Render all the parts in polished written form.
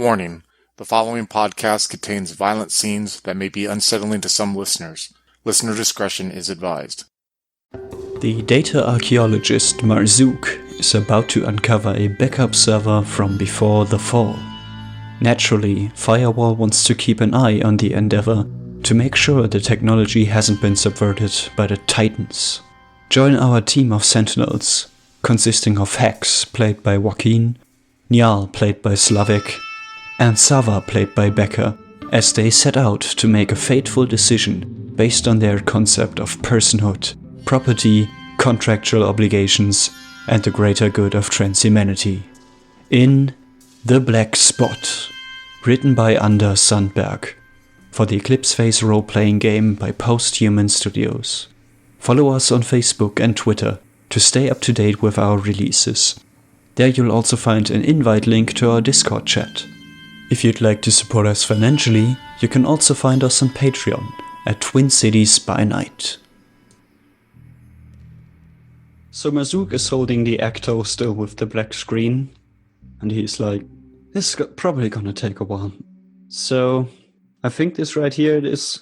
Warning: the following podcast contains violent scenes that may be unsettling to some listeners. Listener discretion is advised. The data archaeologist Marzook is about to uncover a backup server from before the fall. Naturally, Firewall wants to keep an eye on the endeavor to make sure the technology hasn't been subverted by the Titans. Join our team of sentinels, consisting of Hex, played by Joaquin, Nyal, played by Slavik, and Sava, played by Becker, as they set out to make a fateful decision based on their concept of personhood, property, contractual obligations, and the greater good of transhumanity. In The Black Spot, written by Anders Sandberg, for the Eclipse Phase role-playing game by Posthuman Studios. Follow us on Facebook and Twitter to stay up to date with our releases. There you'll also find an invite link to our Discord chat. If you'd like to support us financially, you can also find us on Patreon at Twin Cities by Night. So Marzook is holding the Ecto still with the black screen, and he's like, this is probably gonna take a while. So I think this right here is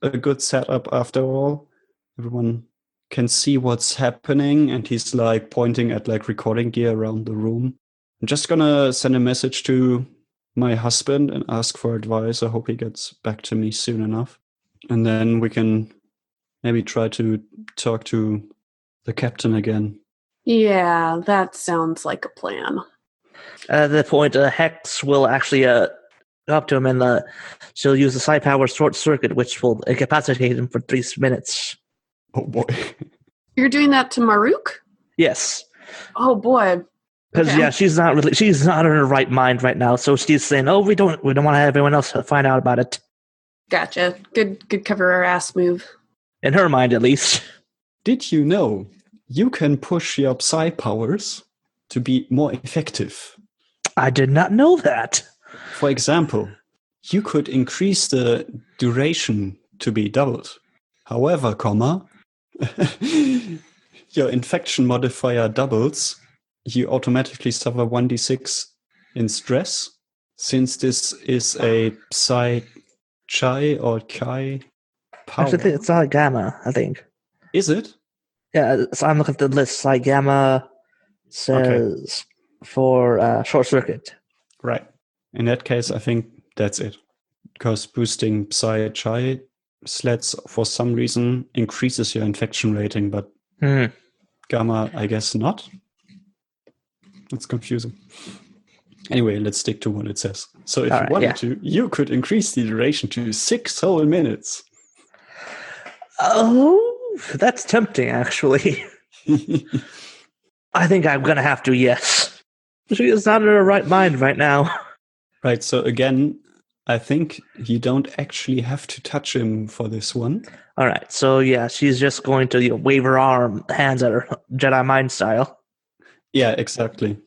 a good setup after all. Everyone can see what's happening, and he's like pointing at like recording gear around the room. I'm just gonna send a message to my husband and ask for advice. I hope he gets back to me soon enough. And then we can maybe try to talk to the captain again. Yeah, that sounds like a plan. At that point, Hex will actually go up to him and she'll use the psi power short circuit, which will incapacitate him for 3 minutes. Oh boy. You're doing that to Maruk? Yes. Oh boy. Because Okay. yeah, she's not in her right mind right now. So she's saying, "Oh, we don't want to have everyone else find out about it." Gotcha. Good cover our ass move. In her mind, at least. Did you know you can push your psi powers to be more effective? I did not know that. For example, you could increase the duration to be doubled. However, your infection modifier doubles, you automatically suffer 1d6 in stress. Since this is a psi-chi or chi power. Actually, it's not gamma, I think. Is it? Yeah, so I'm looking at the list. Psi gamma says for short circuit. Right. In that case, I think that's it. Because boosting psi-chi sleds for some reason increases your infection rating, but gamma, I guess not. It's confusing. Anyway, let's stick to what it says. So if you wanted to, you could increase the duration to 6 whole minutes. Oh, that's tempting, actually. I think I'm going to have to, yes. She is not in her right mind right now. Right, so again, I think you don't actually have to touch him for this one. All right, so yeah, she's just going to wave her hands at her, Jedi mind style. Yeah, exactly.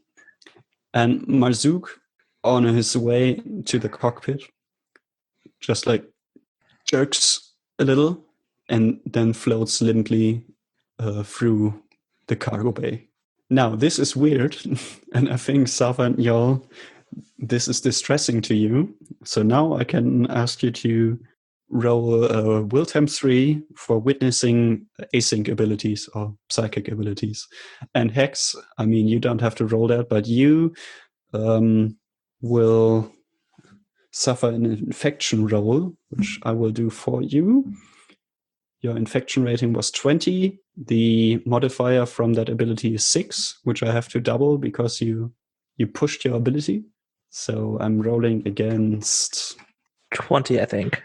And Marzook, on his way to the cockpit, just like jerks a little and then floats limply through the cargo bay. Now, this is weird, and I think Sava and Nyal, this is distressing to you. So now I can ask you to roll Will Temp 3 for witnessing async abilities or psychic abilities. And Hex, I mean, you don't have to roll that, but you will suffer an infection roll, which I will do for you. Your infection rating was 20. The modifier from that ability is 6, which I have to double because you pushed your ability. So I'm rolling against 20, I think.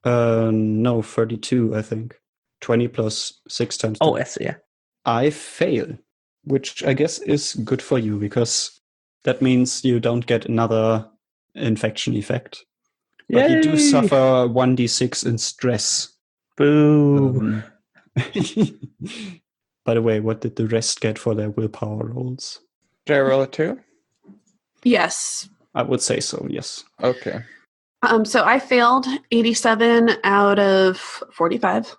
No, 32, I think. 20 plus 6 times 2. Oh, yes, yeah. I fail, which I guess is good for you because that means you don't get another infection effect. But Yay! you do suffer 1d6 in stress. Boo. By the way, what did the rest get for their willpower rolls? Did I roll a 2? Yes. I would say so, yes. Okay. So I failed 87 out of 45.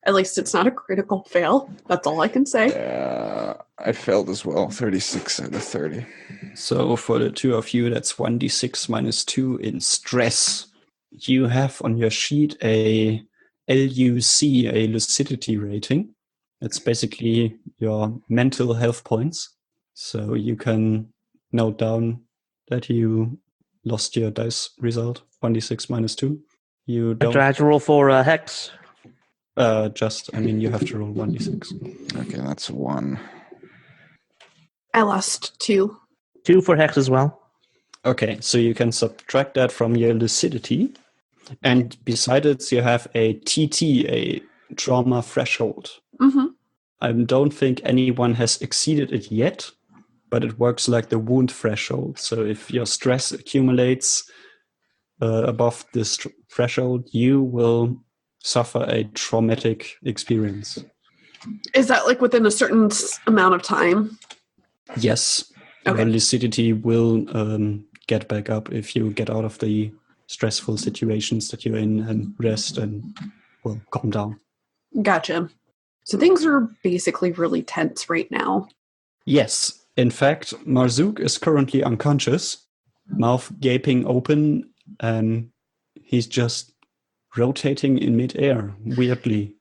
At least it's not a critical fail. That's all I can say. Yeah. I failed as well. 36 out of 30. So for the two of you, that's 1d6 minus 2 in stress. You have on your sheet a LUC, a lucidity rating. It's basically your mental health points. So you can note down that you lost your dice result, 1d6 minus 2. You Do I don't have to roll for Hex? you have to roll 1d6. Okay, that's 1. I lost 2. 2 for Hex as well. Okay, so you can subtract that from your lucidity. And beside it, you have a TT, a trauma threshold. Mm-hmm. I don't think anyone has exceeded it yet, but it works like the wound threshold. So if your stress accumulates above this threshold, you will suffer a traumatic experience. Is that like within a certain amount of time? Yes. Okay. Your lucidity will get back up if you get out of the stressful situations that you're in and rest and, well, calm down. Gotcha. So things are basically really tense right now. Yes. In fact, Marzouk is currently unconscious, mouth gaping open, and he's just rotating in midair, weirdly.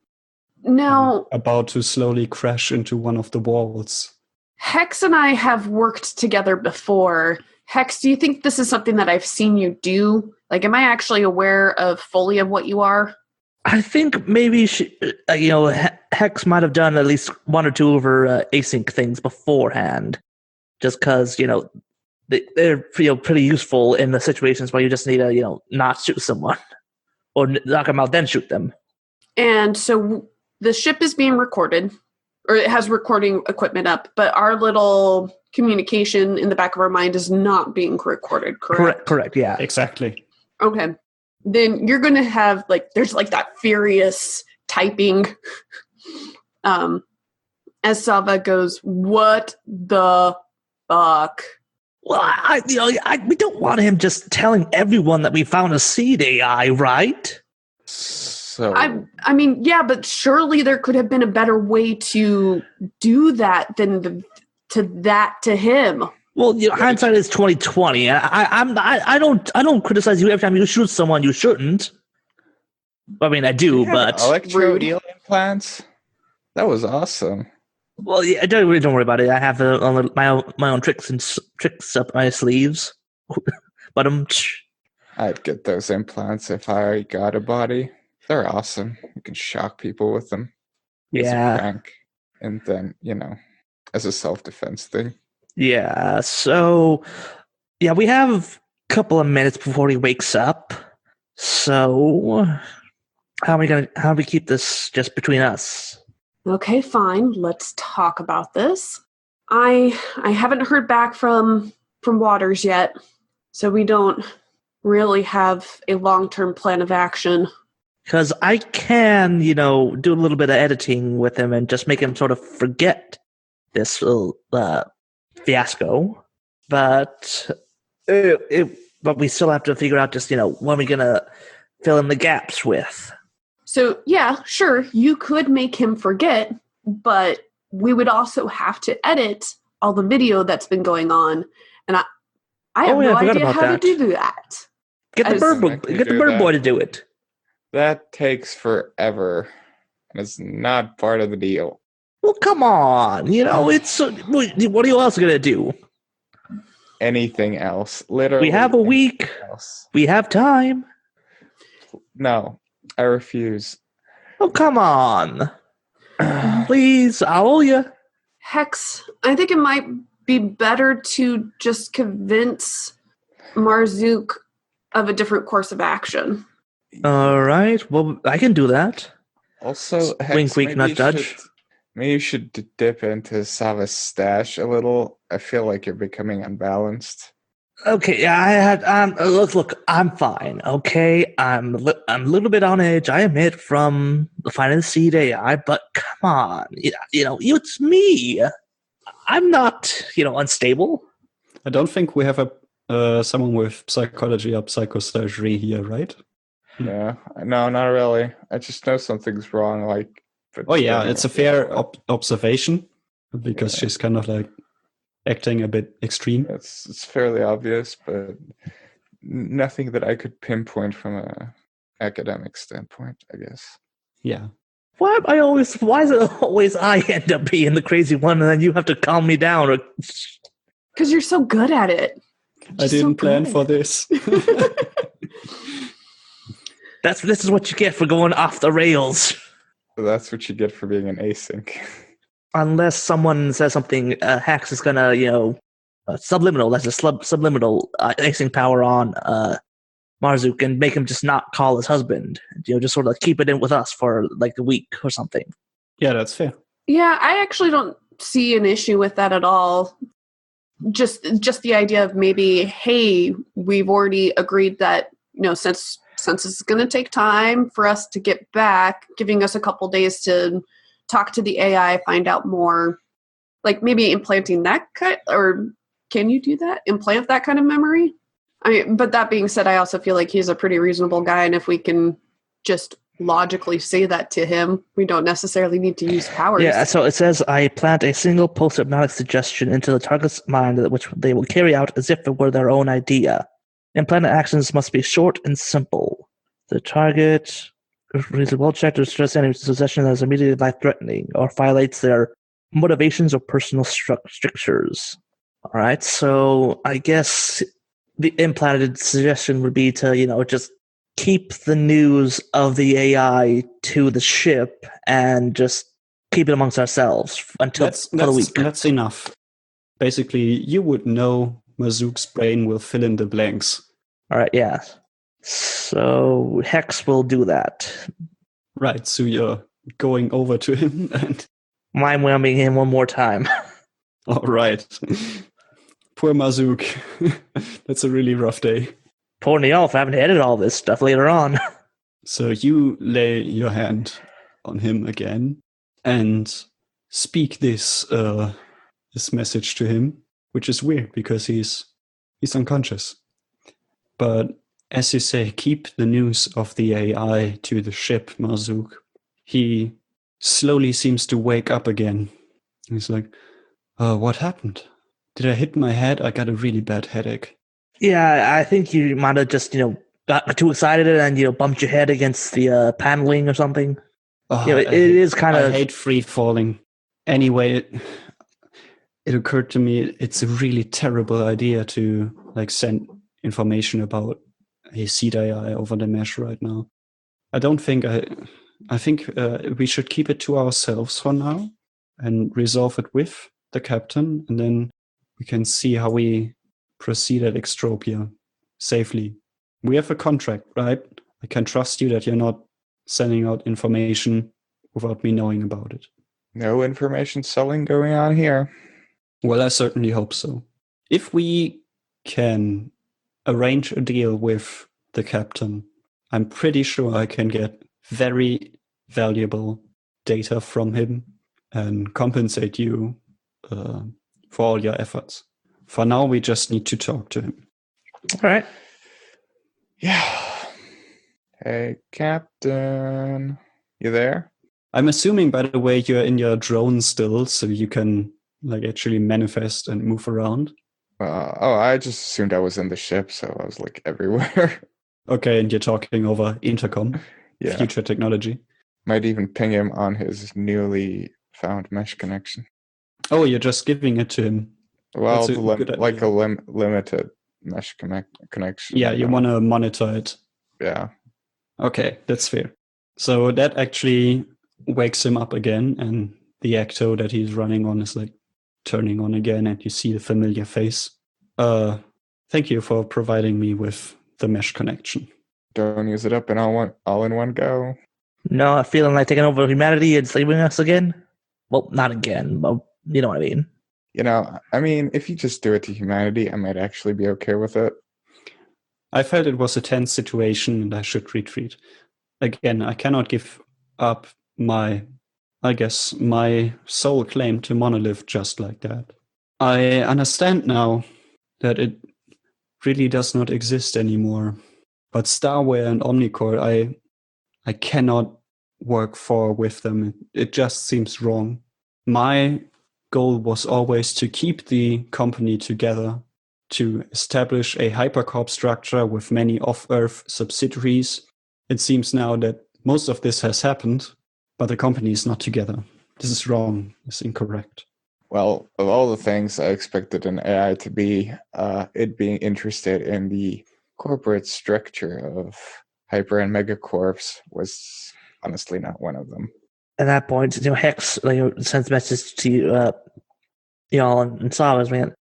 Now, About to slowly crash into one of the walls. Hex and I have worked together before. Hex, do you think this is something that I've seen you do? Like, am I actually aware of fully of what you are? I think maybe Hex might have done at least 1 or 2 of her async things beforehand, just because they're pretty useful in the situations where you just need to not shoot someone or knock them out then shoot them. And so the ship is being recorded, or it has recording equipment up, but our little communication in the back of our mind is not being recorded, correct? Correct, yeah. Exactly. Okay. Then you're going to have, there's that furious typing as Sava goes, what the fuck? Well, we don't want him just telling everyone that we found a seed AI, right? So I mean, yeah, but surely there could have been a better way to do that than to him. Well, hindsight is 2020. I don't criticize you every time you shoot someone you shouldn't. I mean, I do, but electro eel implants. That was awesome. Well, yeah, don't worry about it. I have my own tricks up my sleeves. But I'd get those implants if I got a body. They're awesome. You can shock people with them. As a prank. And then, as a self-defense thing. Yeah, so we have a couple of minutes before he wakes up. So how do we keep this just between us? Okay, fine. Let's talk about this. I haven't heard back from Waters yet, so we don't really have a long-term plan of action. Because I can, do a little bit of editing with him and just make him sort of forget this little fiasco, but we still have to figure out just what are we gonna fill in the gaps with. So yeah, sure, you could make him forget, but we would also have to edit all the video that's been going on, and I have no idea how to do that. Get the bird boy to do it. That takes forever, and it's not part of the deal. Well, come on. It's what are you else going to do? Anything else. Literally. We have a week. We have time. No, I refuse. Oh, come on. Please, I owe you. Hex, I think it might be better to just convince Marzouk of a different course of action. All right. Well, I can do that. Also, Hex, wink, wink, not judge. Maybe you should dip into Sava's stash a little. I feel like you're becoming unbalanced. Okay, look, I'm fine. Okay, I'm a little bit on edge. I admit from finding the seed AI, but come on, it's me. I'm not, unstable. I don't think we have someone with psychology or psychosurgery here, right? Yeah, no, not really. I just know something's wrong. It's a fair observation. because she's kind of like acting a bit extreme. It's fairly obvious, but nothing that I could pinpoint from a academic standpoint, I guess. Yeah. Why is it always I end up being the crazy one and then you have to calm me down? Because you're so good at it. I didn't plan for this. This is what you get for going off the rails. That's what you get for being an async. Unless someone says something, Hex is gonna, subliminal. That's a subliminal async power on Marzook and make him just not call his husband. Just sort of keep it in with us for like a week or something. Yeah, that's fair. Yeah, I actually don't see an issue with that at all. Just the idea of maybe, hey, we've already agreed that, since it's going to take time for us to get back, giving us a couple days to talk to the AI, find out more, like maybe implanting that or can you do that? Implant that kind of memory? I mean, but that being said, I also feel like he's a pretty reasonable guy, and if we can just logically say that to him, we don't necessarily need to use powers. Yeah, so it says, I plant a single post-hypnotic suggestion into the target's mind, which they will carry out as if it were their own idea. Implanted actions must be short and simple. The target is well checked to stress any suggestion that is immediately life-threatening or violates their motivations or personal strictures. All right, so I guess the implanted suggestion would be to, just keep the news of the AI to the ship and just keep it amongst ourselves until a week. That's enough. Basically, you would know Marzook's brain will fill in the blanks. All right, yeah. So Hex will do that. Right, so you're going over to him and mind-whelming him one more time. All right. Poor Marzook. That's a really rough day. Poor Nyal for having to edit all this stuff later on. So you lay your hand on him again and speak this message to him, which is weird because he's unconscious. But as you say, keep the news of the AI to the ship, Marzook. He slowly seems to wake up again. He's like, what happened? Did I hit my head? I got a really bad headache. Yeah, I think you might have just, got too excited and, bumped your head against the paneling or something. It is kind of... I hate free falling. Anyway, it occurred to me it's a really terrible idea to send information about a seed AI over the mesh right now. I think we should keep it to ourselves for now and resolve it with the captain, and then we can see how we proceed at Extropia safely. We have a contract, right? I can trust you that you're not sending out information without me knowing about it. No information selling going on here. Well, I certainly hope so. If we can arrange a deal with the captain, I'm pretty sure I can get very valuable data from him and compensate you for all your efforts. For now, we just need to talk to him. All right. Yeah. Hey, Captain. You there? I'm assuming, by the way, you're in your drone still, so you can actually manifest and move around. I just assumed I was in the ship, so I was everywhere. Okay, and you're talking over intercom. Yeah. Future technology. Might even ping him on his newly found mesh connection. Oh, you're just giving it to him. Well, a limited mesh connection. Yeah, you want to monitor it. Yeah. Okay, that's fair. So that actually wakes him up again, and the ecto that he's running on is turning on again, and you see the familiar face. Thank you for providing me with the mesh connection. Don't use it up in all in one go. No, feeling like taking over humanity and saving us again? Well, not again, but you know what I mean. If you just do it to humanity, I might actually be okay with it. I felt it was a tense situation and I should retreat. Again, I cannot give up my sole claim to Monolith just like that. I understand now that it really does not exist anymore. But Starware and Omnicore, I cannot work with them. It just seems wrong. My goal was always to keep the company together, to establish a hypercorp structure with many off-Earth subsidiaries. It seems now that most of this has happened, but the company is not together. This is wrong. It's incorrect. Well, of all the things I expected an AI to be, it being interested in the corporate structure of hyper and megacorps was honestly not one of them. At that point, Hex sends a message to Nyal and Sava, man.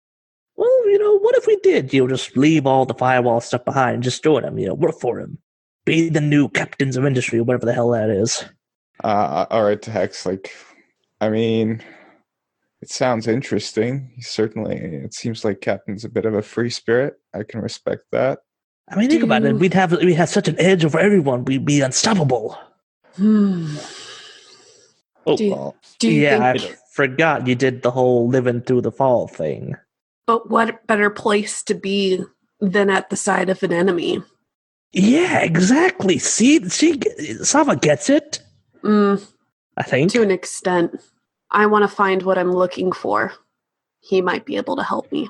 Well, what if we did, just leave all the Firewall stuff behind and just join him, work for him. Be the new captains of industry, or whatever the hell that is. All right, Hex, I mean, it sounds interesting. It seems like Captain's a bit of a free spirit. I can respect that. I mean, think about it. We'd have such an edge over everyone. We'd be unstoppable. Oh, do you yeah, think... I forgot you did the whole living through the fall thing. But what better place to be than at the side of an enemy? Yeah, exactly. See, Sava gets it. I think. To an extent. I want to find what I'm looking for. He might be able to help me.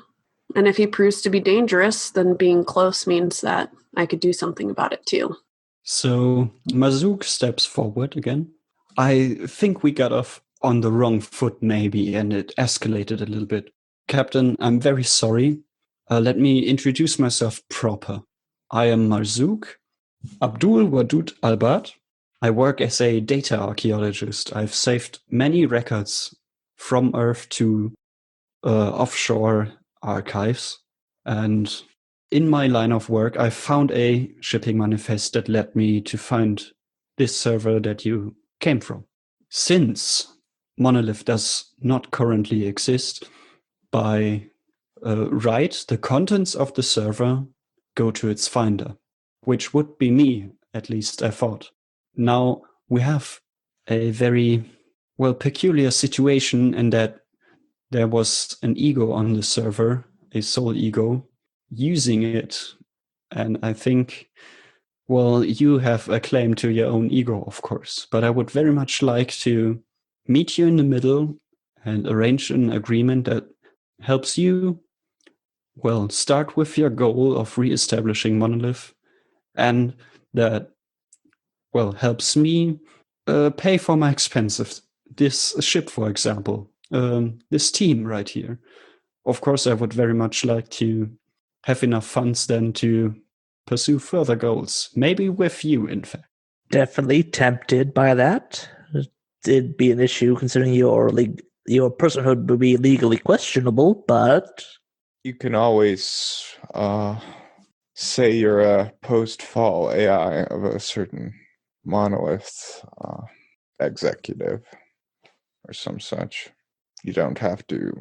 And if he proves to be dangerous, then being close means that I could do something about it too. So Marzook steps forward again. I think we got off on the wrong foot maybe, and it escalated a little bit. Captain, I'm very sorry. Let me introduce myself proper. I am Marzook, Abdul Wadud Albat. I work as a data archaeologist. I've saved many records from Earth to offshore archives. And in my line of work, I found a shipping manifest that led me to find this server that you came from. Since Monolith does not currently exist, by right, the contents of the server go to its finder, which would be me, at least I thought. Now, we have a very, peculiar situation in that there was an ego on the server, a soul ego, using it. And I think, you have a claim to your own ego, of course. But I would very much like to meet you in the middle and arrange an agreement that helps you, start with your goal of reestablishing Monolith, and that, helps me pay for my expenses. This ship, for example, this team right here. Of course, I would very much like to have enough funds then to pursue further goals, maybe with you, in fact. Definitely tempted by that. It'd be an issue considering your personhood would be legally questionable, but... You can always say you're a post-fall AI of a certain Monolith executive or some such. You don't have to,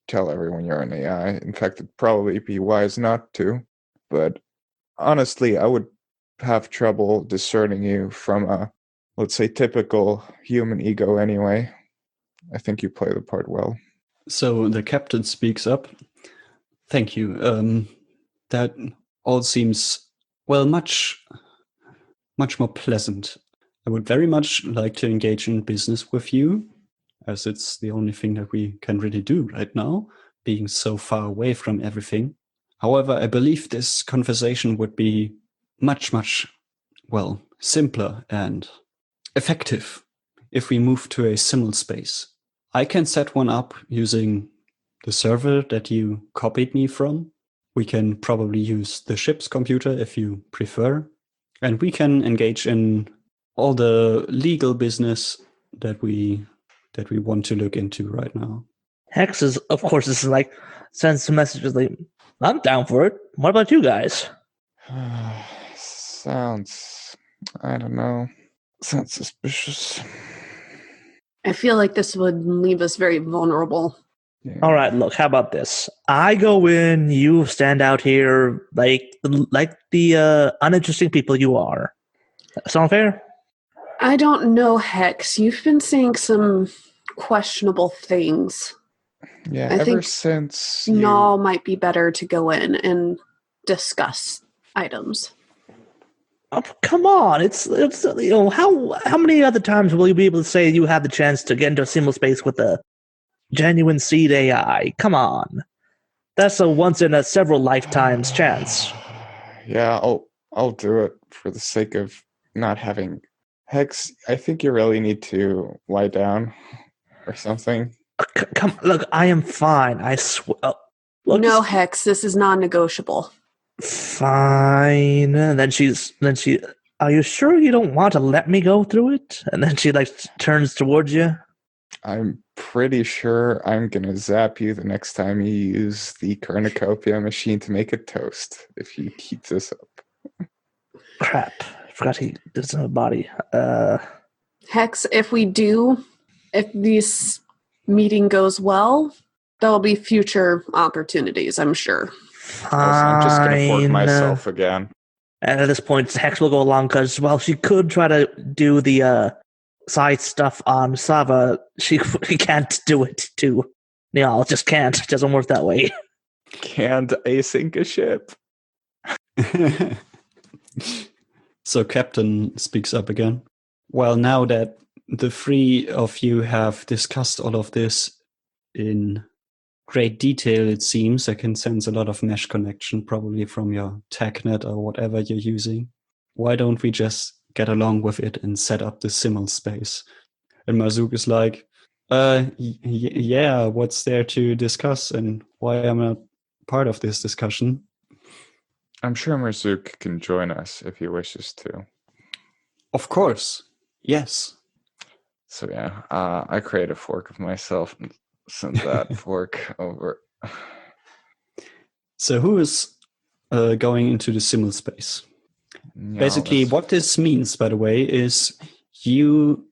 tell everyone you're an AI. In fact, it'd probably be wise not to. But honestly, I would have trouble discerning you from a, let's say, typical human ego anyway. I think you play the part well. So the captain speaks up. Thank you. That all seems, much more pleasant. I would very much like to engage in business with you, as it's the only thing that we can really do right now, being so far away from everything. However, I believe this conversation would be much, simpler and effective if we move to a simulspace. I can set one up using the server that you copied me from. We can probably use the ship's computer if you prefer. And we can engage in all the legal business that we want to look into right now. Hex is, of course, sends some messages like, I'm down for it. What about you guys? Sounds suspicious. I feel like this would leave us very vulnerable. Yeah. All right, look, how about this? I go in, you stand out here like the uninteresting people you are. Sound fair? I don't know, Hex. You've been saying some questionable things. Yeah, I think since Nyal might be better to go in and discuss items. Oh, come on! It's how many other times will you be able to say you had the chance to get into a simulspace with a genuine seed AI. Come on. That's a once in a several lifetimes chance. Yeah, I'll do it for the sake of not having Hex. I think you really need to lie down or something. Come, look, I am fine. I swear. Look, No, Hex, this is non-negotiable. Fine. And then she. Are you sure you don't want to let me go through it? And then she turns towards you. I'm pretty sure I'm gonna zap you the next time you use the cornucopia machine to make a toast if you keep this up. Crap. I forgot he doesn't have a body. Hex, if this meeting goes well, there'll be future opportunities, I'm sure. I'm just gonna fork myself again. And at this point, Hex will go along because, well, she could try to do the side stuff on Sava. She can't do it to Nyal. Just can't. It doesn't work that way. Can't sink a ship. So Captain speaks up again. Well, now that the three of you have discussed all of this in great detail, it seems. I can sense a lot of mesh connection, probably from your TechNet or whatever you're using. Why don't we just get along with it and set up the simulspace? And Marzook is like, yeah, what's there to discuss and why am I not part of this discussion? I'm sure Marzook can join us if he wishes to. Of course, yes. So yeah, I create a fork of myself and send that fork over. So who is going into the simulspace? Yeah, basically, what this means, by the way, is you,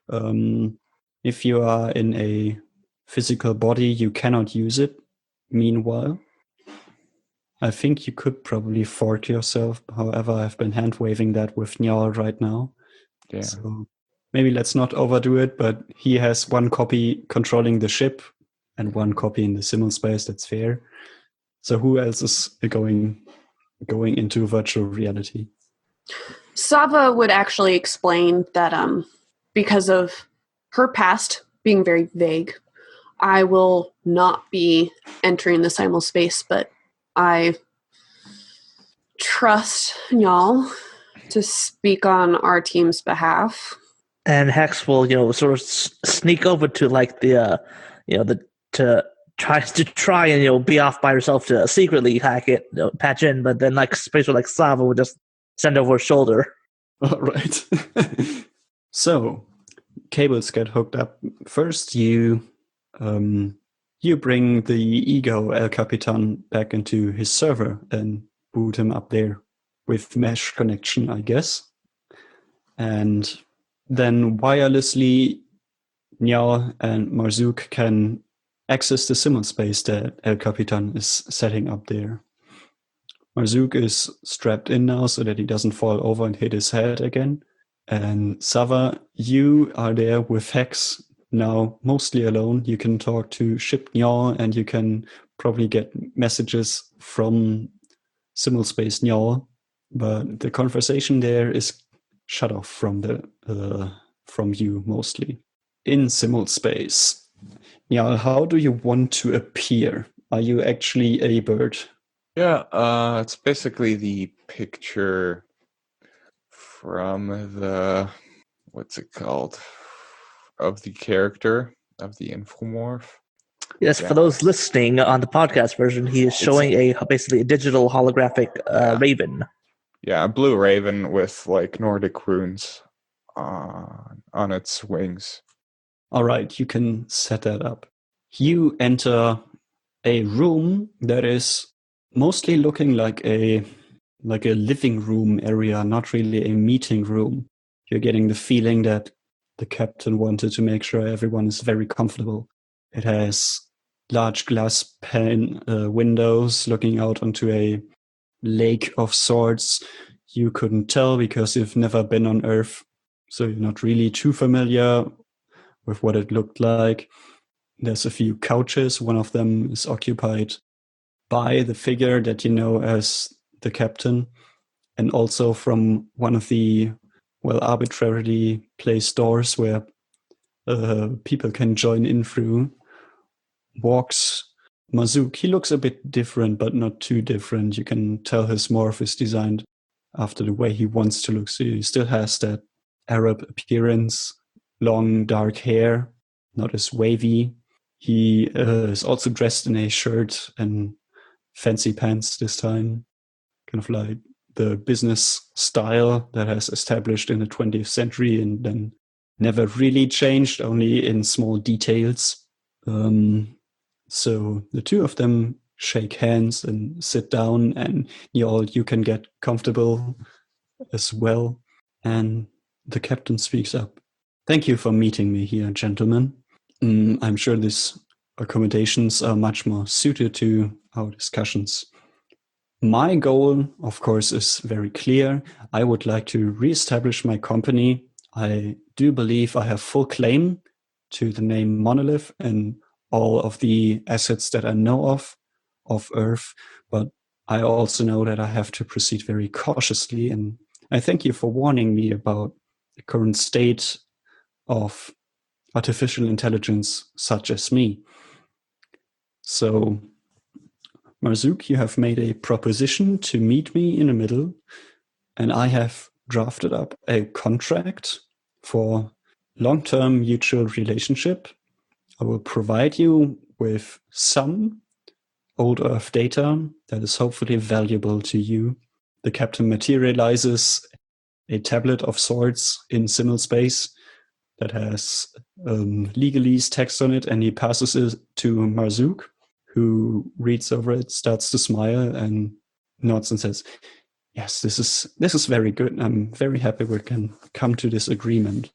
if you are in a physical body, you cannot use it. Meanwhile, I think you could probably fork yourself. However, I've been hand-waving that with Nyal right now. Yeah. So maybe let's not overdo it, but he has one copy controlling the ship and one copy in the simulspace. That's fair. So who else is going into virtual reality? Sava would actually explain that because of her past being very vague, I will not be entering the simulspace, but I trust Nyal to speak on our team's behalf. And Hex will, sort of sneak over to to try and be off by herself to secretly hack it, patch in. But then Spacer like Sava would just send over her shoulder. All right. So cables get hooked up. First, you bring the ego El Capitan back into his server and boot him up there with mesh connection, I guess. And then wirelessly, Nyal and Marzook can access the simulspace that El Capitan is setting up there. Marzook is strapped in now so that he doesn't fall over and hit his head again. And Sava, you are there with Hex, now mostly alone. You can talk to Ship Nyal and you can probably get messages from simulspace Nyal, but the conversation there is shut off from from you mostly. In simulspace, Nyal, how do you want to appear? Are you actually a bird? Yeah, it's basically the picture from the, what's it called, of the character, of the infomorph. Yes, yeah. For those listening on the podcast version, he is showing basically a digital holographic raven. Yeah, a blue raven with Nordic runes on its wings. All right, you can set that up. You enter a room that is mostly looking like a living room area, not really a meeting room. You're getting the feeling that the captain wanted to make sure everyone is very comfortable. It has large glass pane windows looking out onto a lake of sorts. You couldn't tell because you've never been on Earth, so you're not really too familiar with what it looked like. There's a few couches. One of them is occupied by the figure that you know as the captain, and also from one of the arbitrarily placed doors where people can join in through. walks Marzook. He looks a bit different, but not too different. You can tell his morph is designed after the way he wants to look. So he still has that Arab appearance, long dark hair, not as wavy. He is also dressed in a shirt and fancy pants this time, kind of like the business style that has established in the 20th century and then never really changed, only in small details. So the two of them shake hands and sit down, and you can get comfortable as well. And the captain speaks up. Thank you for meeting me here, gentlemen. I'm sure these accommodations are much more suited to our discussions. My goal, of course, is very clear. I would like to reestablish my company. I do believe I have full claim to the name Monolith and all of the assets that I know of Earth, but I also know that I have to proceed very cautiously. And I thank you for warning me about the current state of artificial intelligence such as me. So, Marzook, you have made a proposition to meet me in the middle, and I have drafted up a contract for long-term mutual relationship. I will provide you with some old Earth data that is hopefully valuable to you. The captain materializes a tablet of sorts in simulspace that has legalese text on it, and he passes it to Marzook, who reads over it, starts to smile, and nods and says, "Yes, this is very good. I'm very happy we can come to this agreement.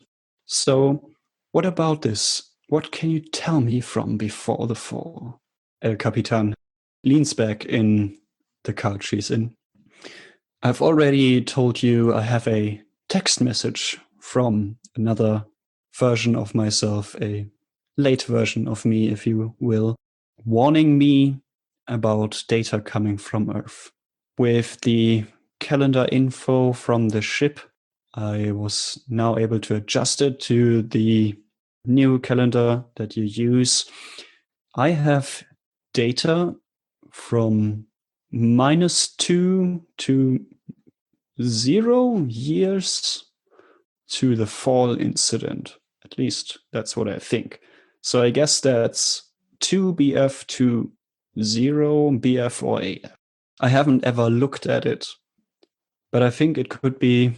So, what about this? What can you tell me from before the fall?" El Capitan leans back in the couch he's in. I've already told you I have a text message from another version of myself, a late version of me, if you will, warning me about data coming from Earth. With the calendar info from the ship, I was now able to adjust it to the new calendar that you use. I have data from -2 to 0 years to the fall incident. At least that's what I think. So I guess that's 2 BF to 0 BF or AF. I haven't ever looked at it, but I think it could be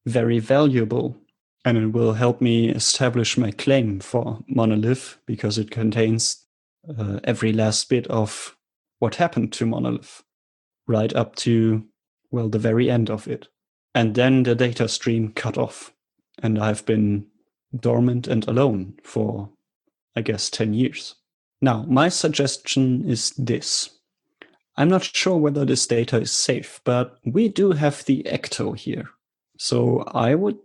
very valuable, and it will help me establish my claim for Monolith because it contains every last bit of what happened to Monolith, right up to, well, the very end of it. And then the data stream cut off, and I've been dormant and alone for, I guess, 10 years. Now, my suggestion is this. I'm not sure whether this data is safe, but we do have the Ecto here. So I would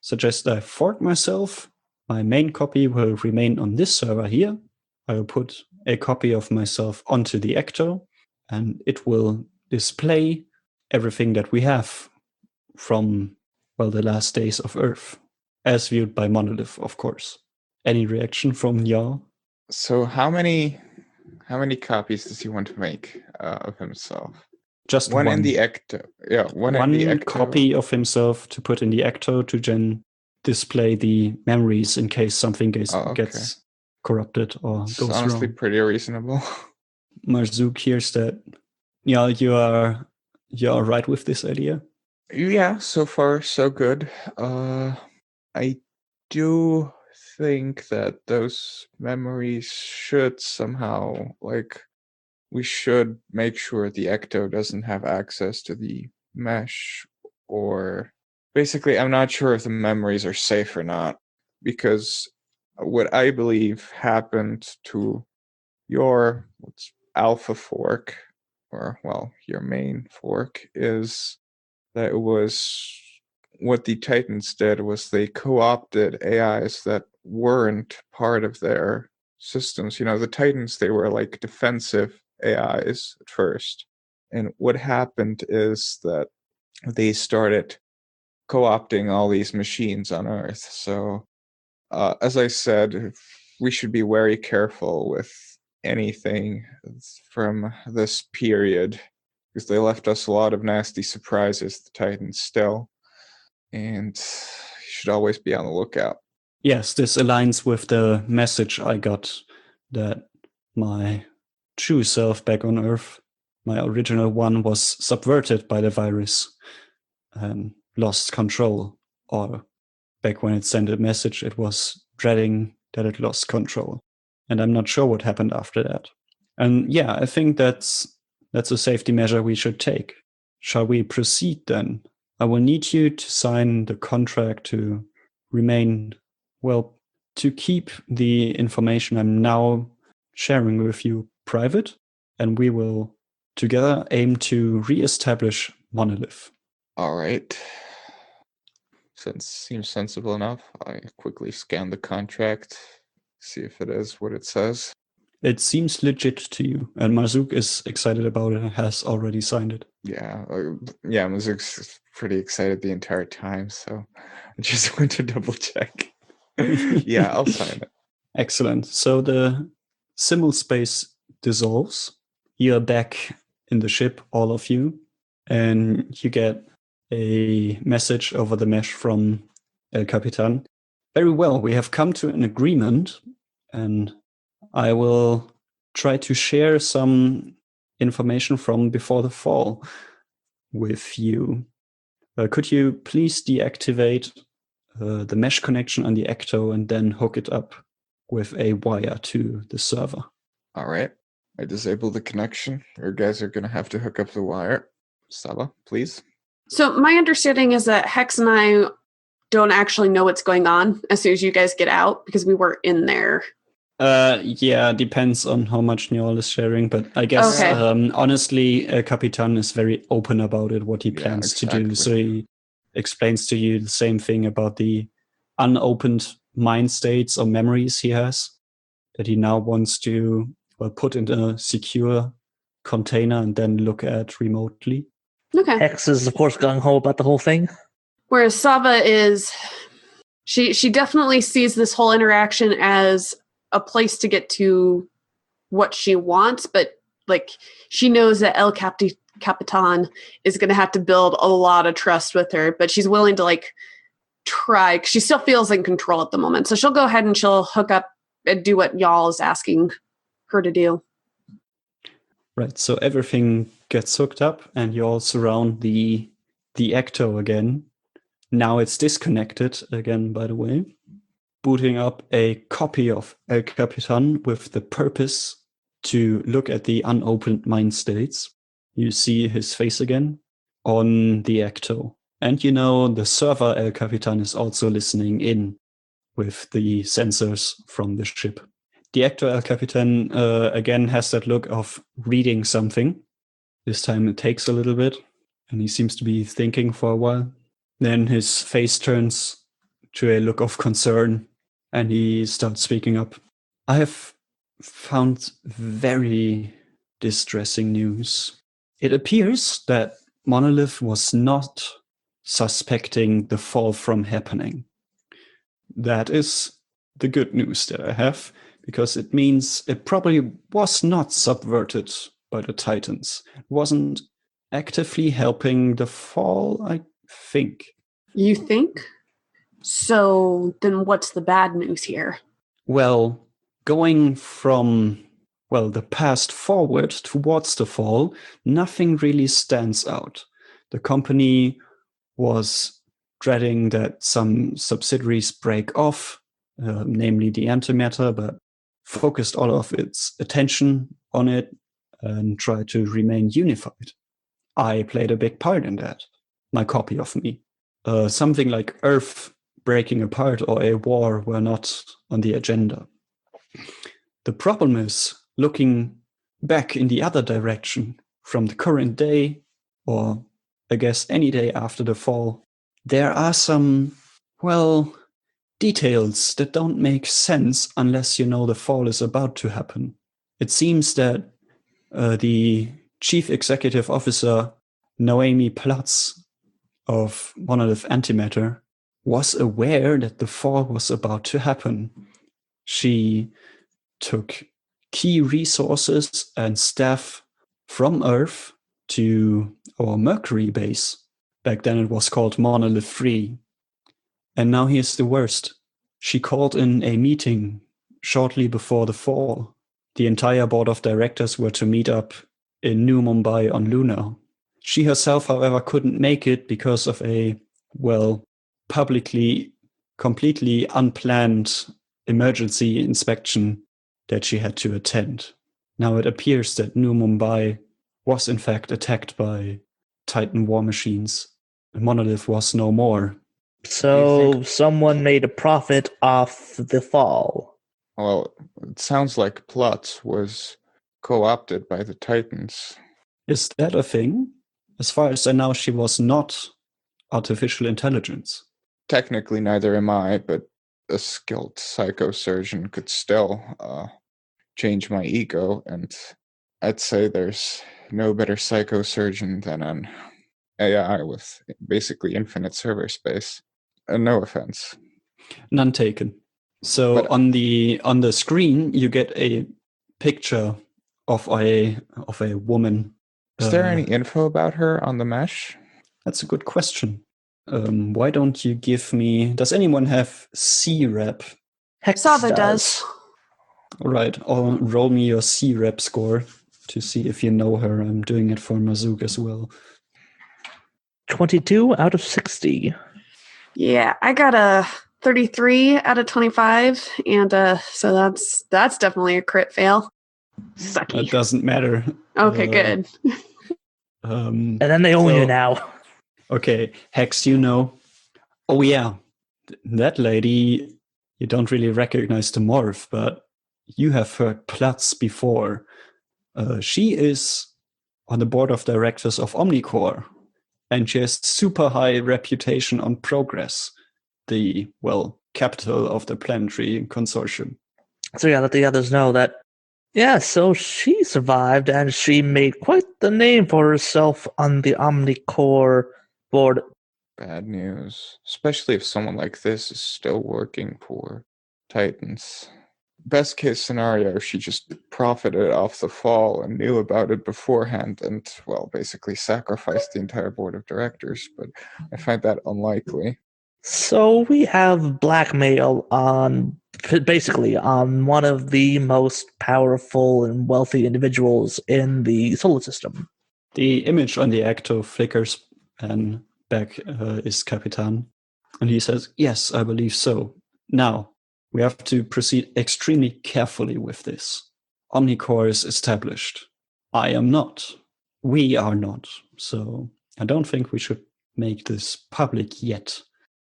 suggest I fork myself. My main copy will remain on this server here. I will put a copy of myself onto the Ecto, and it will display everything that we have from, well, the last days of Earth, as viewed by Monolith, of course. Any reaction from Nyal? So how many copies does he want to make of himself? Just one. In the Ecto. Yeah, one in the Ecto. Copy of himself to put in the Ecto to then display the memories in case something gets corrupted or goes wrong. It's honestly pretty reasonable. Marzook hears that. Yeah, you're right with this idea? Yeah, so far so good. I do think that those memories should somehow, we should make sure the Ecto doesn't have access to the mesh, or basically, I'm not sure if the memories are safe or not, because what I believe happened to your alpha fork, or, well, your main fork, is that it was what the Titans did was they co-opted AIs that weren't part of their systems. You know, the Titans, they were like defensive AIs at first. And what happened is that they started co-opting all these machines on Earth. So, as I said, we should be very careful with anything from this period, because they left us a lot of nasty surprises, the Titans still, and you should always be on the lookout. Yes, this aligns with the message I got that my true self back on Earth, my original one, was subverted by the virus and lost control. Or back when it sent a message, it was dreading that it lost control. And I'm not sure what happened after that. And yeah, I think that's a safety measure we should take. Shall we proceed then? I will need you to sign the contract to remain, well, to keep the information I'm now sharing with you private, and we will together aim to re-establish Monolith. All right. Seems sensible enough. I quickly scan the contract, see if it is what it says. It seems legit to you, and Marzook is excited about it and has already signed it. Yeah, Marzook's pretty excited the entire time, so I just went to double check. Yeah, I'll sign it. Excellent. So the simulspace dissolves. You're back in the ship, all of you, and you get a message over the mesh from El Capitan. Very well, we have come to an agreement, and I will try to share some information from before the fall with you. Could you please deactivate the mesh connection on the Ecto and then hook it up with a wire to the server? All right. I disable the connection. Your guys are going to have to hook up the wire. Sava, please. So my understanding is that Hex and I don't actually know what's going on as soon as you guys get out, because we were in there. Yeah, depends on how much Nyal is sharing, but I guess honestly, Capitan is very open about it, what he plans to do. So he explains to you the same thing about the unopened mind states or memories he has that he now wants to put in a secure container and then look at remotely. Okay. Hex is, of course, gung-ho about the whole thing. Whereas Sava is, she definitely sees this whole interaction as a place to get to what she wants, but like she knows that El Capitan is going to have to build a lot of trust with her, but she's willing to like try. She still feels in control at the moment, so she'll go ahead and she'll hook up and do what y'all is asking her to do. Right, so everything gets hooked up and you all surround the Ecto again. Now it's disconnected again, by the way. Booting up a copy of El Capitan with the purpose to look at the unopened mind states. You see his face again on the Ecto. And you know the server El Capitan is also listening in with the sensors from the ship. The Ecto El Capitan again has that look of reading something. This time it takes a little bit, and he seems to be thinking for a while. Then his face turns to a look of concern, and he starts speaking up. I have found very distressing news. It appears that Monolith was not suspecting the fall from happening. That is the good news that I have, because it means it probably was not subverted by the Titans. It wasn't actively helping the fall, I think. You think? So then what's the bad news here? Well, going from, the past forward towards the fall, nothing really stands out. The company was dreading that some subsidiaries break off, namely the antimatter, but focused all of its attention on it and tried to remain unified. I played a big part in that, my copy of me. Something like Earth breaking apart or a war were not on the agenda. The problem is, looking back in the other direction, from the current day, or I guess any day after the fall, there are some, details that don't make sense unless you know the fall is about to happen. It seems that the chief executive officer, Noemi Platz of Monolith Antimatter, was aware that the fall was about to happen. She took key resources and staff from Earth to our Mercury base. Back then it was called Monolith 3. And now here's the worst. She called in a meeting shortly before the fall. The entire board of directors were to meet up in New Mumbai on Luna. She herself, however, couldn't make it because of a, publicly, completely unplanned emergency inspection that she had to attend. Now it appears that New Mumbai was in fact attacked by Titan war machines. Monolith was no more. So someone made a profit off the fall. Well, it sounds like Plot was co-opted by the Titans. Is that a thing? As far as I know, she was not artificial intelligence. Technically, neither am I, but a skilled psychosurgeon could still change my ego, and I'd say there's no better psychosurgeon than an AI with basically infinite server space. No offense. None taken. So But on the screen you get a picture of a woman. is there any info about her on the mesh? That's a good question. Why don't you give me? Does anyone have C-Rep? Sava does. All right, or roll me your C-Rep score to see if you know her. I'm doing it for Mazook as well. 22 out of 60. Yeah, I got a 33 out of 25, and so that's definitely a crit fail. Sucky. It doesn't matter. Okay, good. And then they own you now. Okay, Hex, you know. Oh yeah, that lady, you don't really recognize the morph, but you have heard Platz before. She is on the board of directors of Omnicore, and she has super high reputation on Progress, the, capital of the planetary consortium. So yeah, let the others know that, yeah, so she survived and she made quite the name for herself on the Omnicore board. Bad news, especially if someone like this is still working for Titans. Best case scenario, she just profited off the fall and knew about it beforehand and, basically sacrificed the entire board of directors, but I find that unlikely. So we have blackmail on one of the most powerful and wealthy individuals in the solar system. The image on the actor flickers, and back is Capitan. And he says, yes, I believe so. Now, we have to proceed extremely carefully with this. Omnicore is established. I am not. We are not. So I don't think we should make this public yet.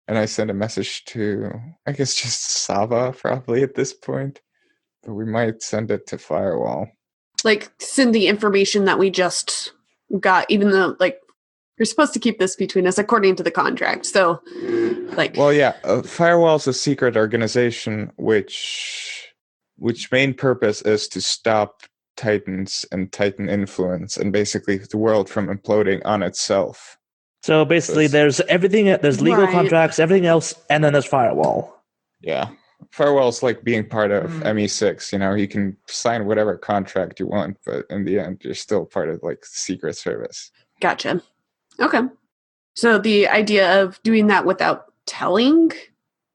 And I send a message to, I guess, just Sava probably at this point. But we might send it to Firewall. Send the information that we just got, even though, you're supposed to keep this between us according to the contract. So, Firewall's a secret organization which main purpose is to stop Titans and Titan influence and basically the world from imploding on itself. So basically there's everything, there's legal contracts, everything else, and then there's Firewall. Yeah. Firewall's like being part of ME6, you can sign whatever contract you want, but in the end, you're still part of the Secret Service. Gotcha. Okay. So the idea of doing that without telling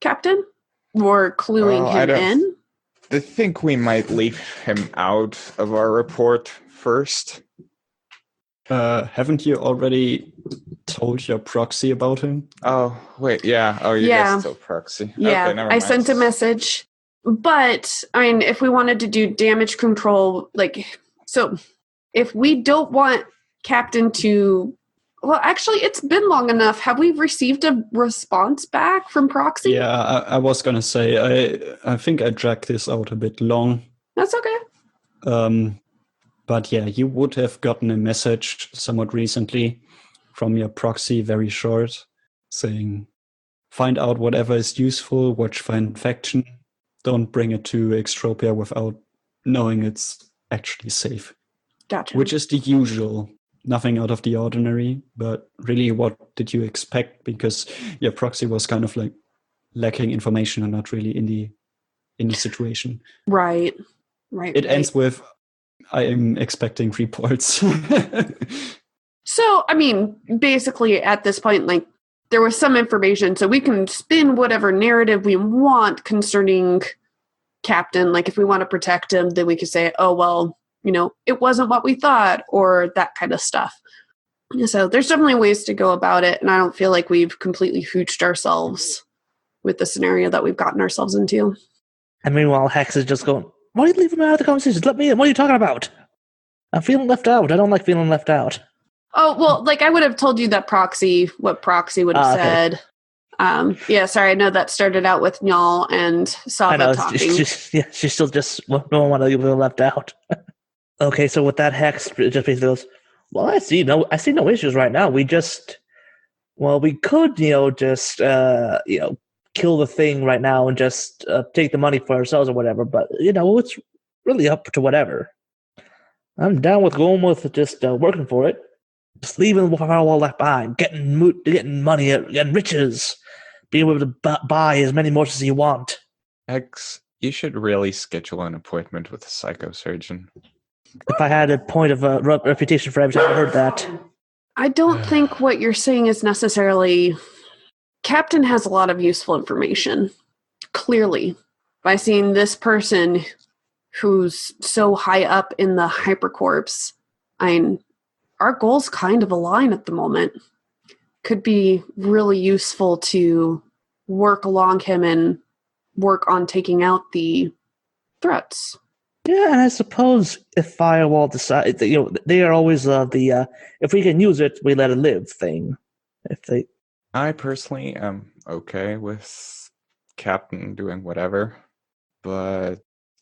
Captain or cluing him in? I think we might leave him out of our report first. Haven't you already told your proxy about him? Oh, wait, yeah. Oh, you guys still proxy. Yeah, okay, never I mind. sent a message. But, if we wanted to do damage control, so if we don't want Captain to... Well, actually, it's been long enough. Have we received a response back from proxy? Yeah, I was going to say, I think I dragged this out a bit long. That's okay. But yeah, you would have gotten a message somewhat recently from your proxy, very short, saying, find out whatever is useful, watch for infection, don't bring it to Extropia without knowing it's actually safe. Gotcha. Which is the usual, nothing out of the ordinary, but really what did you expect? Because your proxy was kind of lacking information and not really in the situation. Right. Right. It ends with, I am expecting reports. So, I mean, basically at this point, like, there was some information, so we can spin whatever narrative we want concerning Captain. Like, if we want to protect him, then we could say, oh, well, it wasn't what we thought, or that kind of stuff. So there's definitely ways to go about it, and I don't feel like we've completely hooched ourselves with the scenario that we've gotten ourselves into. And meanwhile, Hex is just going, why are you leaving me out of the conversation? Let me in. What are you talking about? I'm feeling left out. I don't like feeling left out. Oh, well, like, I would have told you that what Proxy would have said. Yeah, sorry, I know that started out with Nyal and Sava talking. She still just don't want to be left out. Okay, so with that, Hex just basically goes, well, I see no issues right now. We could, just, kill the thing right now and just take the money for ourselves or whatever. But, it's really up to whatever. I'm down with going with just working for it. Just leaving the Firewall left behind, getting money, getting riches, being able to buy as many motions as you want. X, you should really schedule an appointment with a psychosurgeon. If I had a point of reputation for every time I heard that. I don't think what you're saying is necessarily... Captain has a lot of useful information, clearly. By seeing this person who's so high up in the hypercorps, our goals kind of align at the moment. Could be really useful to work along him and work on taking out the threats. Yeah, and I suppose if Firewall decides, they are always if we can use it, we let it live thing. I personally am okay with Captain doing whatever, but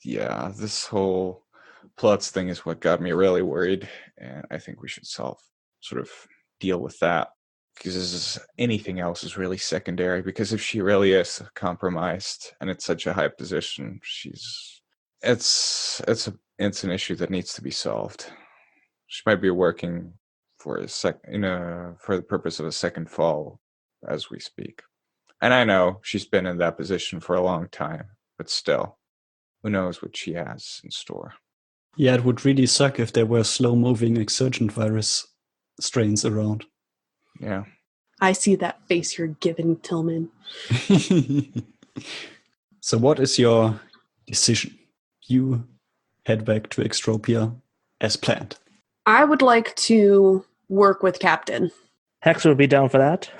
yeah, this whole plots thing is what got me really worried, and I think we should deal with that, because anything else is really secondary, because if she really is compromised and it's such a high position, it's an issue that needs to be solved. She might be working for for the purpose of a second fall as we speak. And I know she's been in that position for a long time, but still, who knows what she has in store. Yeah, it would really suck if there were slow-moving exurgent virus strains around. Yeah. I see that face you're giving, Tillman. So what is your decision? You head back to Extropia as planned. I would like to work with Captain. Hex would be down for that.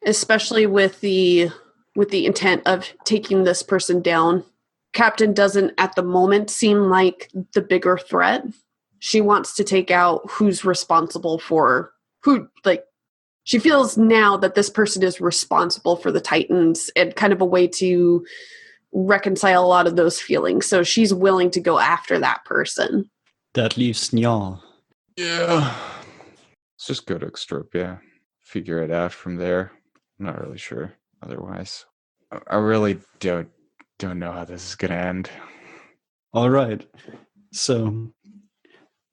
Especially with the intent of taking this person down. Captain doesn't at the moment seem like the bigger threat. She wants to take out who's responsible for she feels now that this person is responsible for the Titans, and kind of a way to reconcile a lot of those feelings. So she's willing to go after that person. That leaves Nyal. Yeah. Let's just go to Extropia. Figure it out from there. I'm not really sure otherwise. I really don't know how this is going to end. All right. So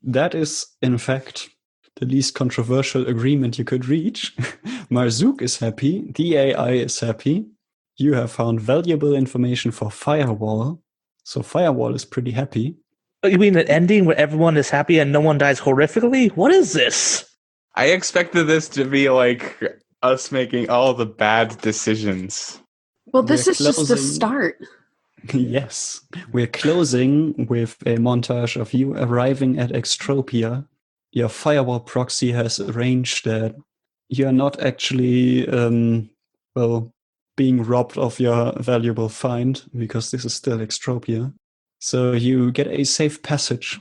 that is, in fact, the least controversial agreement you could reach. Marzook is happy. The AI is happy. You have found valuable information for Firewall. So Firewall is pretty happy. You mean an ending where everyone is happy and no one dies horrifically? What is this? I expected this to be like us making all the bad decisions. Well, this is just the start. Yes. We're closing with a montage of you arriving at Extropia. Your Firewall proxy has arranged that you're not actually, being robbed of your valuable find, because this is still Extropia. So you get a safe passage.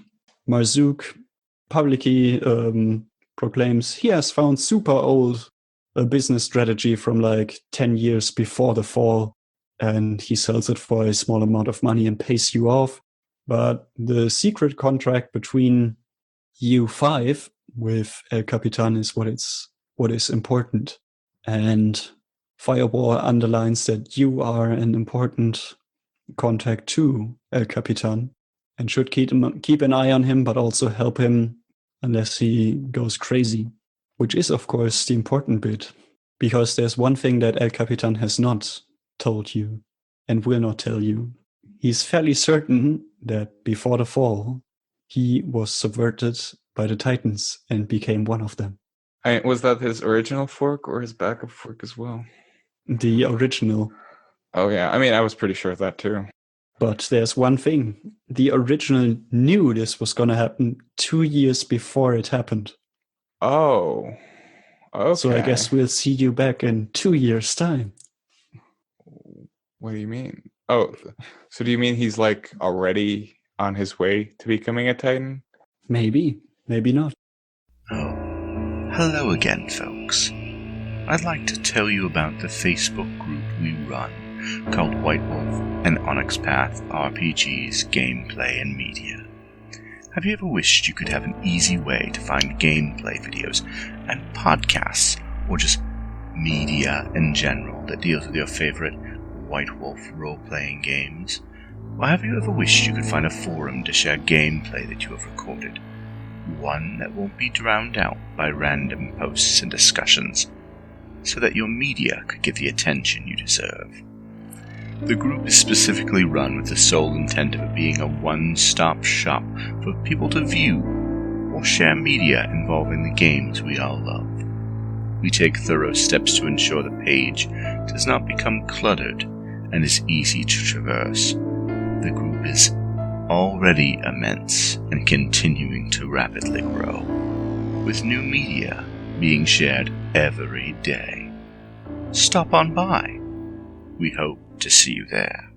Marzook publicly proclaims he has found super old a business strategy from like 10 years before the fall, and he sells it for a small amount of money and pays you off. But the secret contract between you five with El Capitan is what is important. And Firewall underlines that you are an important contact to El Capitan and should keep an eye on him, but also help him unless he goes crazy, which is, of course, the important bit, because there's one thing that El Capitan has not told you and will not tell you. he's fairly certain that before the fall, he was subverted by the Titans and became one of them. Was that his original fork or his backup fork as well? The original. Oh, yeah. I mean, I was pretty sure of that too. But there's one thing. The original knew this was going to happen 2 years before it happened. Oh, okay. So I guess we'll see you back in 2 years' time. What do you mean? Oh, so do you mean he's like already on his way to becoming a Titan? Maybe, maybe not. Oh, hello again, folks. I'd like to tell you about the Facebook group we run called White Wolf and Onyx Path RPGs Gameplay and Media. Have you ever wished you could have an easy way to find gameplay videos and podcasts, or just media in general that deals with your favorite White Wolf role-playing games? Or have you ever wished you could find a forum to share gameplay that you have recorded? One that won't be drowned out by random posts and discussions, so that your media could get the attention you deserve. The group is specifically run with the sole intent of it being a one-stop shop for people to view or share media involving the games we all love. We take thorough steps to ensure the page does not become cluttered and is easy to traverse. The group is already immense and continuing to rapidly grow, with new media being shared every day. Stop on by. We hope to see you there.